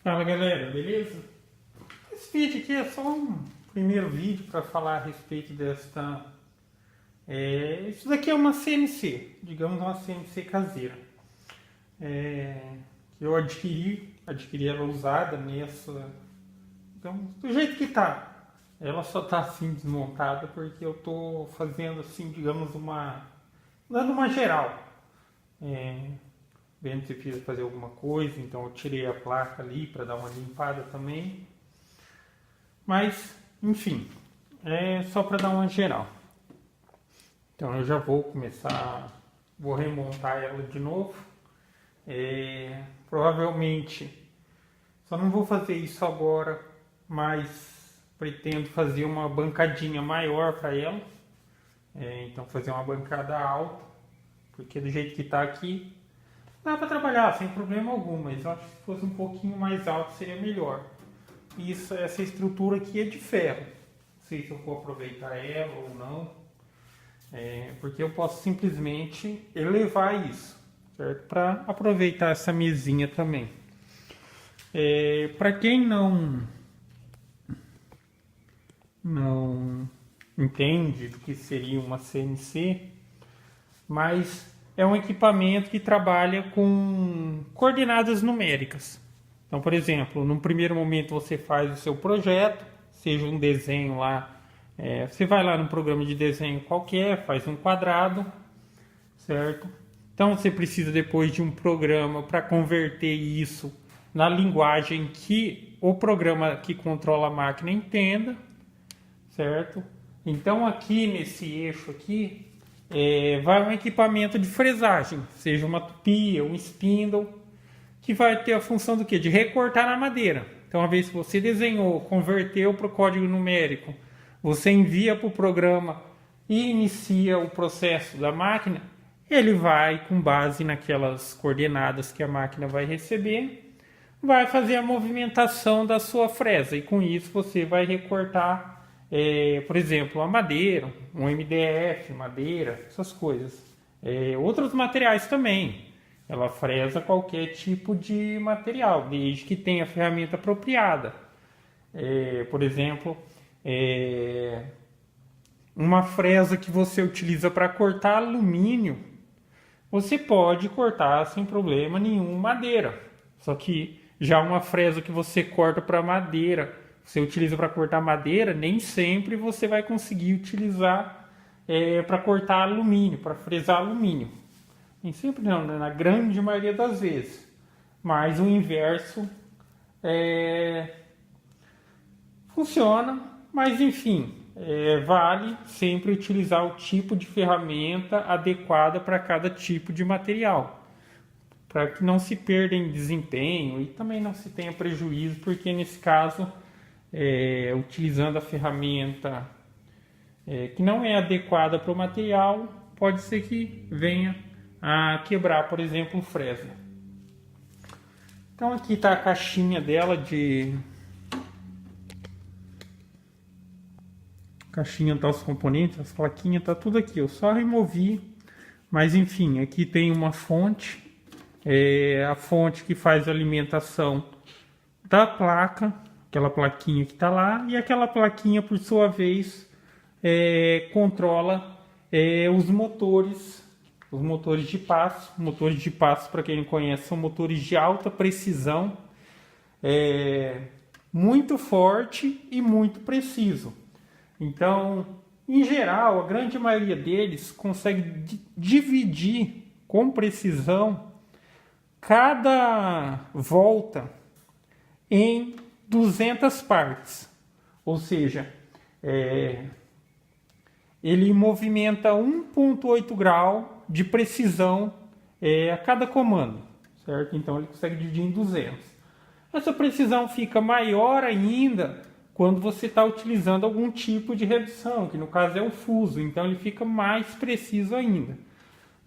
Fala galera, beleza? Esse vídeo aqui é só um primeiro vídeo para falar a respeito desta. Isso daqui é uma CNC, digamos uma CNC caseira. Que eu adquiri ela usada nessa. Então, do jeito que tá. Ela só tá assim desmontada porque eu tô fazendo assim, digamos, dando uma geral. Vendo se precisa fazer alguma coisa, então eu tirei a placa ali para dar uma limpada também. Mas, enfim, é só para dar uma geral. Então eu já vou vou remontar ela de novo. Provavelmente, só não vou fazer isso agora, mas pretendo fazer uma bancadinha maior para ela. Então fazer uma bancada alta, porque do jeito que está aqui, dá para trabalhar sem problema algum, mas eu acho que se fosse um pouquinho mais alto seria melhor. Essa estrutura aqui é de ferro. Não sei se eu vou aproveitar ela ou não. Porque eu posso simplesmente elevar isso, certo? Para aproveitar essa mesinha também. Para quem não entende do que seria uma CNC, mas é um equipamento que trabalha com coordenadas numéricas. Então, por exemplo, num primeiro momento você faz o seu projeto, seja um desenho lá, você vai lá num programa de desenho qualquer, faz um quadrado, certo? Então você precisa depois de um programa para converter isso na linguagem que o programa que controla a máquina entenda, certo? Então aqui nesse eixo aqui, vai um equipamento de fresagem, seja uma tupia, um spindle, que vai ter a função do quê? De recortar na madeira. Então, uma vez que você desenhou, converteu para o código numérico, você envia para o programa e inicia o processo da máquina, ele vai, com base naquelas coordenadas que a máquina vai receber, vai fazer a movimentação da sua fresa. E com isso você vai recortar, por exemplo, a madeira, um MDF, madeira, essas coisas. Outros materiais também. Ela fresa qualquer tipo de material, desde que tenha a ferramenta apropriada. Por exemplo, uma fresa que você utiliza para cortar alumínio, você pode cortar sem problema nenhum madeira. Só que já uma fresa que você corta para madeira, você utiliza para cortar madeira, nem sempre você vai conseguir utilizar para cortar alumínio, para fresar alumínio. Nem sempre não, né? Na grande maioria das vezes. Mas o inverso funciona, mas enfim, vale sempre utilizar o tipo de ferramenta adequada para cada tipo de material, para que não se perda em desempenho e também não se tenha prejuízo, porque nesse caso, utilizando a ferramenta que não é adequada para o material, pode ser que venha a quebrar, por exemplo, fresa. Então aqui está a caixinha dela caixinha tá os componentes, as plaquinhas, tá tudo aqui. Eu só removi, mas enfim, aqui tem uma fonte, a fonte que faz a alimentação da placa, aquela plaquinha que está lá, e aquela plaquinha, por sua vez, controla os motores de passo. Motores de passo, para quem não conhece, são motores de alta precisão, muito forte e muito preciso. Então, em geral, a grande maioria deles consegue dividir com precisão cada volta em 200 partes. Ou seja, ele movimenta 1,8 grau de precisão a cada comando, certo? Então ele consegue dividir em 200. Essa precisão fica maior ainda quando você está utilizando algum tipo de redução, que no caso é o fuso, então ele fica mais preciso ainda.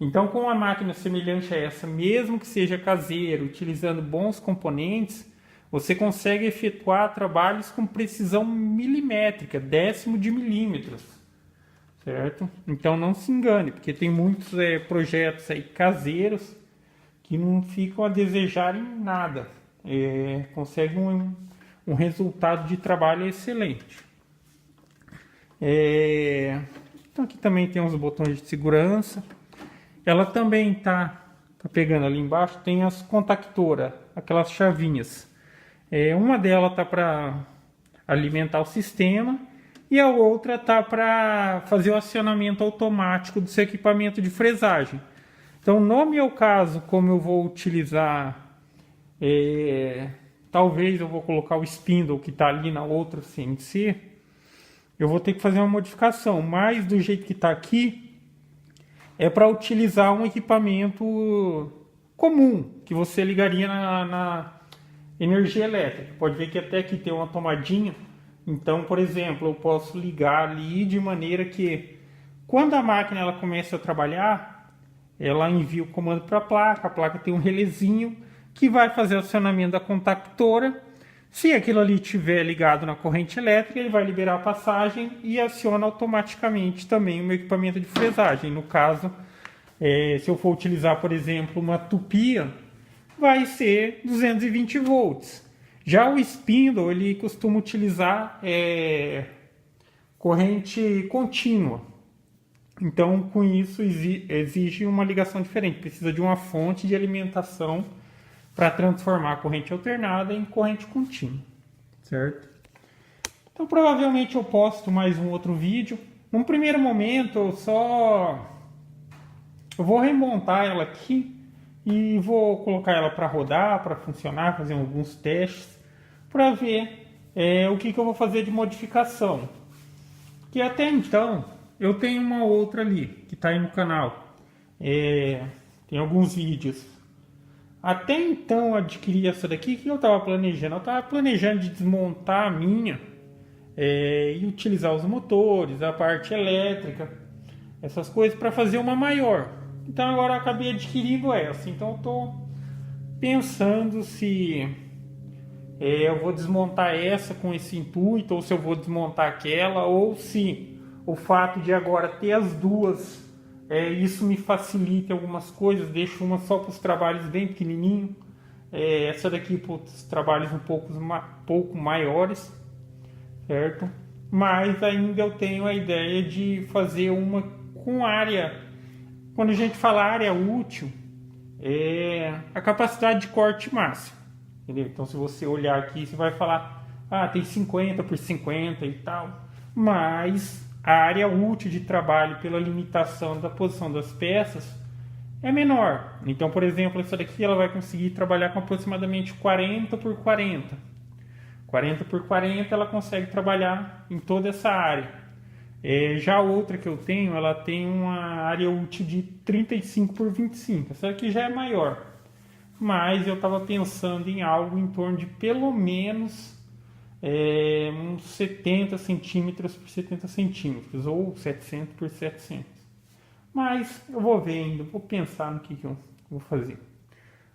Então, com uma máquina semelhante a essa, mesmo que seja caseiro, utilizando bons componentes, você consegue efetuar trabalhos com precisão milimétrica, décimo de milímetros, certo? Então não se engane, porque tem muitos projetos aí caseiros que não ficam a desejar em nada. consegue um resultado de trabalho excelente. Então aqui também tem uns botões de segurança. Ela também tá pegando ali embaixo, tem as contactoras, aquelas chavinhas. Uma delas tá para alimentar o sistema e a outra tá para fazer o acionamento automático do seu equipamento de fresagem. Então, no meu caso, como eu vou utilizar, talvez eu vou colocar o spindle que está ali na outra CNC, eu vou ter que fazer uma modificação, mas do jeito que está aqui, é para utilizar um equipamento comum, que você ligaria na energia elétrica. Pode ver que até aqui tem uma tomadinha. Então, por exemplo, eu posso ligar ali de maneira que quando a máquina ela começa a trabalhar, ela envia o comando para a placa tem um relézinho que vai fazer o acionamento da contactora. Se aquilo ali estiver ligado na corrente elétrica, ele vai liberar a passagem e aciona automaticamente também o meu equipamento de fresagem. No caso, se eu for utilizar, por exemplo, uma tupia, vai ser 220 volts. Já o spindle, ele costuma utilizar corrente contínua. Então, com isso, exige uma ligação diferente. Precisa de uma fonte de alimentação para transformar a corrente alternada em corrente contínua. Certo? Então, provavelmente eu posto mais um outro vídeo. Num primeiro momento, eu vou remontar ela aqui e vou colocar ela para rodar, para funcionar, fazer alguns testes, para ver o que eu vou fazer de modificação. Que até então, eu tenho uma outra ali, que está aí no canal. Tem alguns vídeos. Até então eu adquiri essa daqui, que eu estava planejando? Eu estava planejando de desmontar a minha e utilizar os motores, a parte elétrica, essas coisas para fazer uma maior. Então agora eu acabei adquirindo essa. Então eu estou pensando se eu vou desmontar essa com esse intuito, ou se eu vou desmontar aquela, ou se o fato de agora ter as duas, isso me facilita algumas coisas, deixo uma só para os trabalhos bem pequenininho, essa daqui para os trabalhos um pouco maiores, certo? Mas ainda eu tenho a ideia de fazer uma com área, quando a gente fala área útil, a capacidade de corte máxima, entendeu? Então se você olhar aqui, você vai falar, tem 50 por 50 e tal, mas a área útil de trabalho pela limitação da posição das peças é menor. Então, por exemplo, essa daqui ela vai conseguir trabalhar com aproximadamente 40 por 40. 40 por 40 ela consegue trabalhar em toda essa área. Já a outra que eu tenho, ela tem uma área útil de 35 por 25. Essa aqui já é maior. Mas eu estava pensando em algo em torno de pelo menos uns 70 centímetros por 70 centímetros, ou 700 por 700. Mas eu vou ver ainda, vou pensar no que eu vou fazer.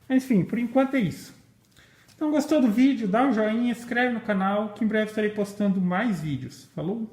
Mas, enfim, por enquanto é isso. Então, gostou do vídeo? Dá um joinha, inscreve no canal, que em breve estarei postando mais vídeos. Falou?